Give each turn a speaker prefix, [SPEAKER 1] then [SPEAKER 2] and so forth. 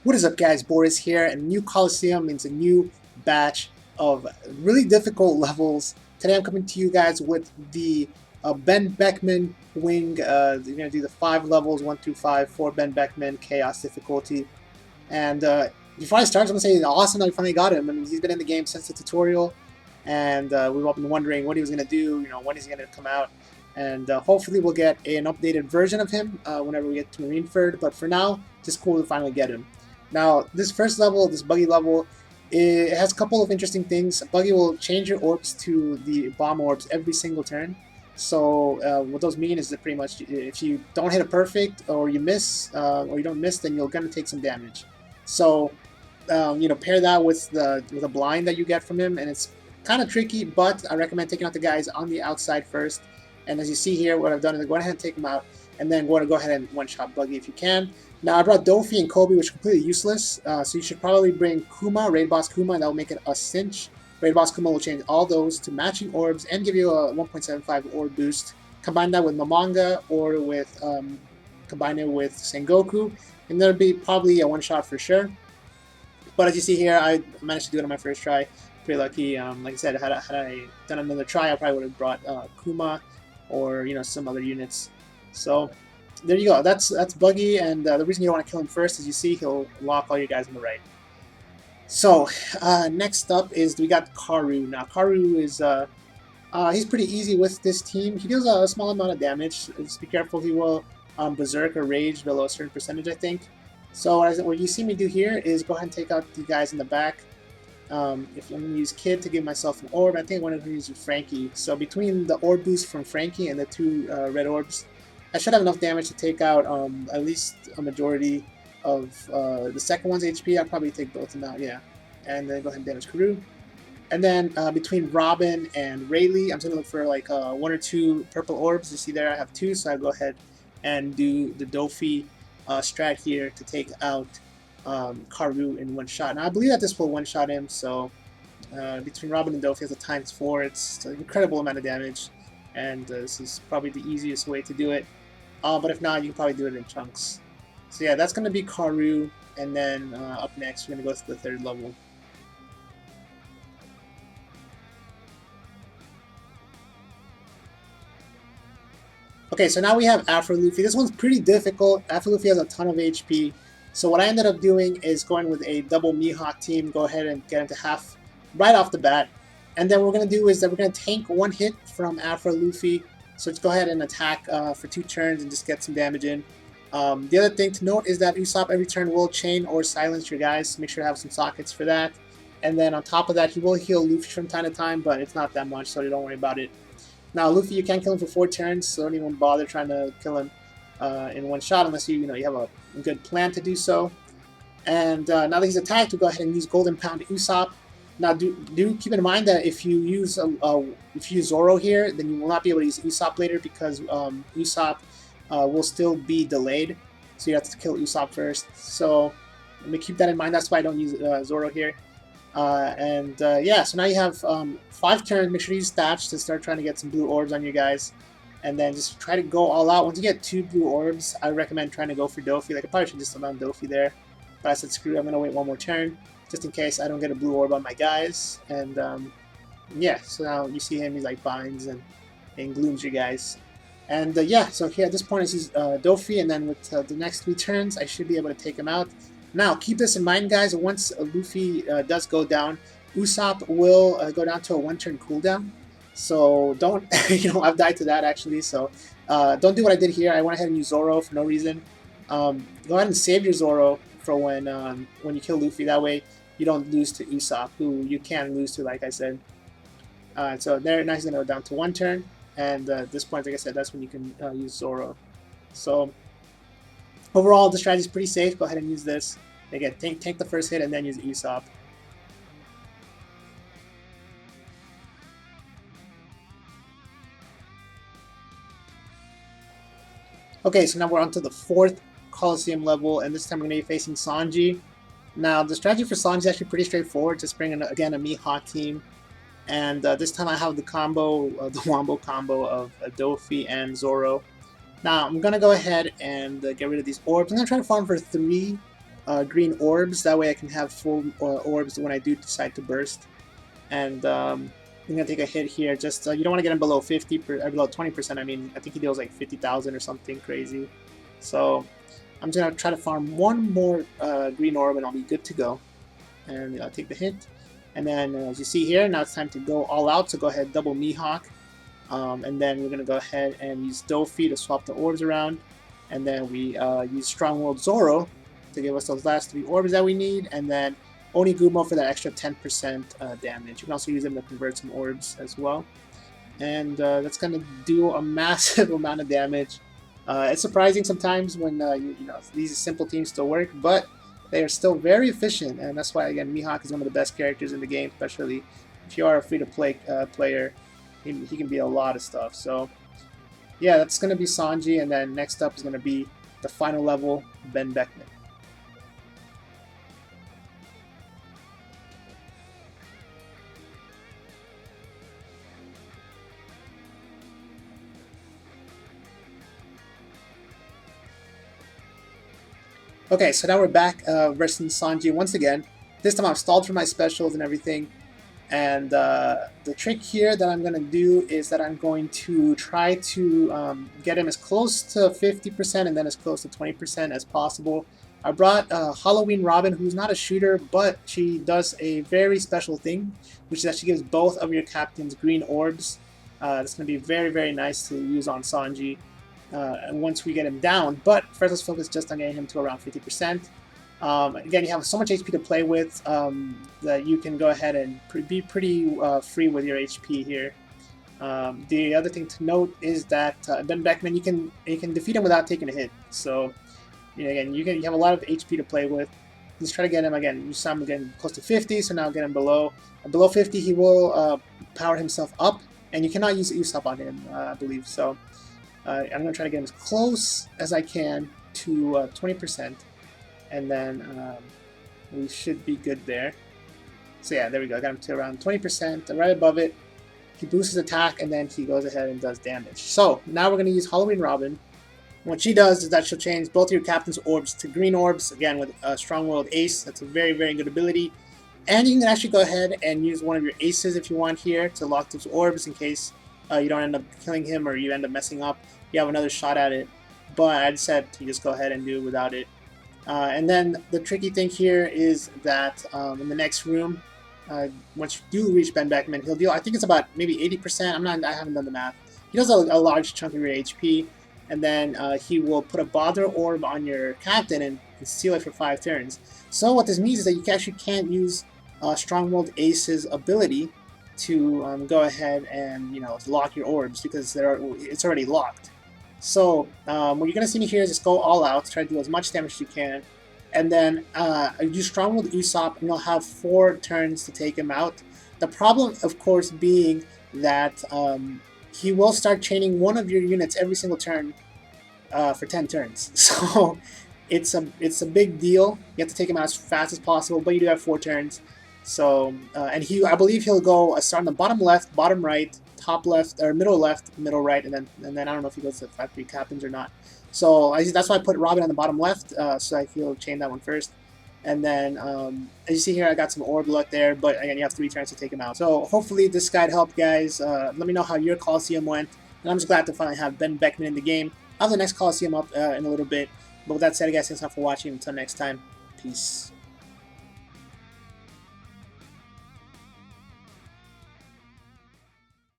[SPEAKER 1] What is up, guys? Boris here, and new Colosseum means a new batch of really difficult levels. Today I'm coming to you guys with the Ben Beckman wing. You're going to do the 5 levels, 1 through 5, for Ben Beckman Chaos difficulty. And before I start, I'm going to say it's awesome that we finally got him. I mean, he's been in the game since the tutorial, and we've all been wondering what he was going to do, when he's going to come out. And hopefully we'll get an updated version of him whenever we get to Marineford. But for now, just cool to finally get him. Now, this first level, this Buggy level, it has a couple of interesting things. Buggy will change your orbs to the bomb orbs every single turn. So what those mean is that pretty much if you don't hit a perfect, or you miss, or you don't miss, then you're gonna take some damage. So pair that with a blind that you get from him, and it's kind of tricky. But I recommend taking out the guys on the outside first. And as you see here, what I've done is go ahead and take them out, and then go ahead and one-shot Buggy if you can. Now, I brought Dofi and Kobe, which are completely useless, so you should probably bring Kuma, Raid Boss Kuma, and that will make it a cinch. Raid Boss Kuma will change all those to matching orbs and give you a 1.75 orb boost. Combine that with Mamanga, or combine it with Sengoku, and that'll be probably a one-shot for sure. But as you see here, I managed to do it on my first try. Pretty lucky. Like I said, had I done another try, I probably would have brought Kuma, or some other units. So there you go. That's Buggy, and the reason you don't want to kill him first is you see he'll lock all your guys on the right. So next up is we got Karu. Now Karu is he's pretty easy with this team. He deals a small amount of damage. Just be careful. He will berserk or rage below a certain percentage, I think. So what you see me do here is go ahead and take out the guys in the back. If I'm going to use Kid to give myself an orb, I think I want to use Frankie. So between the orb boost from Frankie and the 2 red orbs, I should have enough damage to take out at least a majority of the second one's HP. I'll probably take both of them out, yeah. And then go ahead and damage Karu. And then between Robin and Rayleigh, I'm just going to look for like 1 or 2 purple orbs. You see there I have 2, so I'll go ahead and do the Dofi strat here to take out Karu in one shot. Now I believe that this will one-shot him, so between Robin and Dofi has a ×4. It's an incredible amount of damage, and this is probably the easiest way to do it. But if not, you can probably do it in chunks. So yeah, that's going to be Karu, and then up next we're going to go to the 3rd level. Okay, so now we have Afro Luffy. This one's pretty difficult. Afro Luffy has a ton of HP. So what I ended up doing is going with a double Mihawk team. Go ahead and get into half right off the bat. And then what we're going to do is that we're going to tank 1 hit from Afro Luffy. So let's go ahead and attack for 2 turns and just get some damage in. The other thing to note is that Usopp every turn will chain or silence your guys. So make sure to have some sockets for that. And then on top of that, he will heal Luffy from time to time, but it's not that much, so don't worry about it. Now, Luffy, you can't kill him for 4 turns, so don't even bother trying to kill him in one shot unless you have a good plan to do so. And now that he's attacked, we'll go ahead and use Golden Pound Usopp. Now, do keep in mind that if you use Zoro here, then you will not be able to use Usopp later, because Usopp will still be delayed. So you have to kill Usopp first. So let me keep that in mind. That's why I don't use Zoro here. Yeah, so now you have 5 turns. Make sure you use Thatch to start trying to get some blue orbs on you guys. And then just try to go all out. Once you get 2 blue orbs, I recommend trying to go for Dofi. Like, I probably should just have done Dofi there. But I said, screw it, I'm going to wait 1 more turn, just in case I don't get a blue orb on my guys. And yeah, so now you see him, he like binds and glooms your guys. And yeah, so here at this point I use Dofi, and then with the next 3 turns, I should be able to take him out. Now, keep this in mind, guys. Once Luffy does go down, Usopp will go down to a 1-turn cooldown. So don't, I've died to that actually. So don't do what I did here. I went ahead and used Zoro for no reason. Go ahead and save your Zoro for when you kill Luffy. That way you don't lose to Usopp, who you can lose to, like I said. So there, now he's gonna go down to 1 turn, and at this point, like I said, that's when you can use Zoro. So overall, the strategy is pretty safe. Go ahead and use this. Again, tank the first hit and then use Usopp. Okay, so now we're on to the 4th Colosseum level, and this time we're going to be facing Sanji. Now, the strategy for Sanji is actually pretty straightforward. Just bring in, again, a Mihawk team. And this time I have the combo, the Wombo combo of Dofi and Zoro. Now, I'm going to go ahead and get rid of these orbs. I'm going to try to farm for 3 green orbs. That way I can have full orbs when I do decide to burst. And I'm gonna take a hit here. Just you don't want to get him below 50, below 20%. I mean, I think he deals like 50,000 or something crazy. So I'm just gonna try to farm one more green orb, and I'll be good to go. And I'll take the hit. And then as you see here, now it's time to go all out. So go ahead, double Mihawk. And then we're gonna go ahead and use Dofi to swap the orbs around. And then we use Strongworld Zoro to give us those last 3 orbs that we need. And then Onigumo for that extra 10% damage. You can also use them to convert some orbs as well. And that's going to do a massive amount of damage. It's surprising sometimes when these simple teams still work, but they are still very efficient. And that's why, again, Mihawk is one of the best characters in the game, especially if you are a free-to-play player. He can be a lot of stuff. So, yeah, that's going to be Sanji. And then next up is going to be the final level, Ben Beckman. Okay, so now we're back versus Sanji once again. This time I've stalled for my specials and everything. And the trick here that I'm going to do is that I'm going to try to get him as close to 50% and then as close to 20% as possible. I brought Halloween Robin, who's not a shooter, but she does a very special thing, which is that she gives both of your captains green orbs. That's going to be very, very nice to use on Sanji. Once we get him down, but first let's focus just on getting him to around 50%. Again, you have so much HP to play with that you can go ahead and be pretty free with your HP here. The other thing to note is that Ben Beckman, you can defeat him without taking a hit. So again, you have a lot of HP to play with. Just try to get him again. You saw him again close to 50, so now get him below 50. He will power himself up, and you cannot use Usopp on him, I believe. So. I'm going to try to get him as close as I can to 20%, and then we should be good there. So yeah, there we go. I got him to around 20%, right above it. He boosts his attack, and then he goes ahead and does damage. So now we're going to use Halloween Robin. What she does is that she'll change both of your captain's orbs to green orbs, again with Strongworld Ace. That's a very, very good ability. And you can actually go ahead and use one of your aces if you want here to lock those orbs in case you don't end up killing him or you end up messing up. You have another shot at it, but I decided to just go ahead and do it without it. And then the tricky thing here is that in the next room, once you do reach Ben Beckman, he'll deal, I think it's about maybe 80%. I haven't done the math. He does a large chunk of your HP, and then he will put a bother orb on your captain and seal it for 5 turns. So what this means is that you actually can't use Strongworld Ace's ability to go ahead and lock your orbs because it's already locked. So what you're gonna see me here is just go all out, try to do as much damage as you can, and then use Strongworld Usopp, and you'll have 4 turns to take him out. The problem, of course, being that he will start chaining one of your units every single turn for 10 turns. So it's a big deal. You have to take him out as fast as possible, but you do have 4 turns. So and I believe he'll go start on the bottom left, bottom right, top left, or middle left, middle right, and then I don't know if he goes to 5-3 captains or not. So that's why I put Robin on the bottom left, so that he'll chain that one first. And then as you see here, I got some orb luck there, but again, you have 3 turns to take him out. So hopefully this guide helped, guys. Let me know how your Colosseum went, and I'm just glad to finally have Ben Beckman in the game. I'll have the next Colosseum up in a little bit. But with that said, guys, thanks a lot for watching. Until next time, peace.